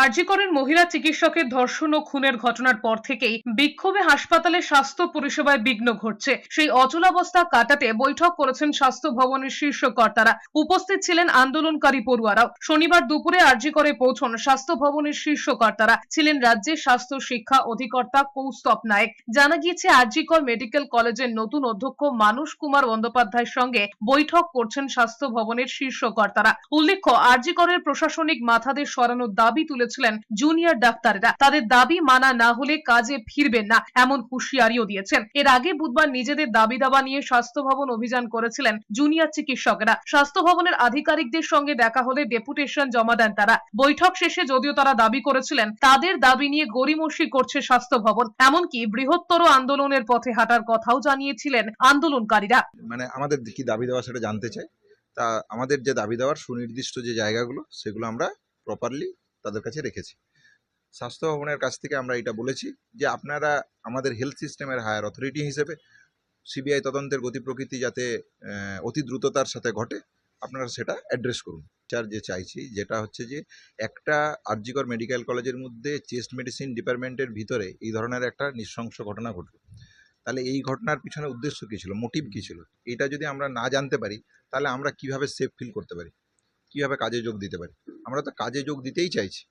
আরজি করের মহিলা চিকিৎসকের ধর্ষণ ও খুনের ঘটনার পর থেকেই বিক্ষোভে হাসপাতালে স্বাস্থ্য পরিষেবায় বিঘ্ন ঘটছে। সেই অচলাবস্থা কাটাতে বৈঠক করেছেন স্বাস্থ্য ভবনের শীর্ষ কর্তারা। উপস্থিত ছিলেন আন্দোলনকারী পড়ুয়ারাও। শনিবার দুপুরে আরজি করে পৌঁছন স্বাস্থ্য ভবনের শীর্ষ কর্তারা। ছিলেন রাজ্যের স্বাস্থ্য শিক্ষা অধিকর্তা কৌস্তব নায়েক। জানা গিয়েছে আরজি কর মেডিকেল কলেজের নতুন অধ্যক্ষ মানস কুমার বন্দ্যোপাধ্যায়ের সঙ্গে বৈঠক করছেন স্বাস্থ্য ভবনের শীর্ষ কর্তারা। উল্লেখ্য, আরজি করের প্রশাসনিক মাথাদের সরানোর দাবি তুলেছিলেন জুনিয়র ডাক্তাররা। তাদের দাবি মানা না হলে কাজে ফিরবেন না, এমন হুঁশিয়ারিও দিয়েছেন। এর আগে বুধবার নিজেদের দাবি দাবা নিয়ে স্বাস্থ্য ভবন অভিযান করেছিলেন জুনিয়র চিকিৎসকরা। স্বাস্থ্য ভবনের আধিকারিকদের সঙ্গে দেখা হলে ডেপুটেশন জমা দেন তারা। বৈঠক শেষে যদিও তারা দাবি করেছিলেন তাদের দাবি নিয়ে গড়িমসি করছে স্বাস্থ্য ভবন, এমনকি বৃহত্তর আন্দোলনের পথে হাঁটার কথাও জানিয়েছিলেন আন্দোলনকারীরা। মানে আমাদের কি দাবি দেওয়া সেটা জানতে চাই। তা আমাদের যে দাবি দেওয়ার সুনির্দিষ্ট যে জায়গাগুলো সেগুলো আমরা প্রপারলি তাদের কাছে রেখেছি। স্বাস্থ্য ভবনের কাছ থেকে আমরা এটা বলেছি যে আপনারা আমাদের হেলথ সিস্টেমের হায়ার অথরিটি হিসেবে সিবিআই তদন্তের গতি প্রকৃতি যাতে অতি দ্রুততার সাথে ঘটে আপনারা সেটা অ্যাড্রেস করুন। চার যে চাইছি যেটা হচ্ছে যে একটা আরজি কর মেডিকেল কলেজের মধ্যে চেস্ট মেডিসিন ডিপার্টমেন্টের ভিতরে এই ধরনের একটা নৃশংস ঘটনা ঘটল, তাহলে এই ঘটনার পিছনে উদ্দেশ্য কী ছিল, মোটিভ কী ছিল, এটা যদি আমরা না জানতে পারি তাহলে আমরা কিভাবে সেফ ফিল করতে পারি, কিভাবে কাজে যোগ দিতে পারি। আমরা তো কাজে যোগ দিতেই চাইছি।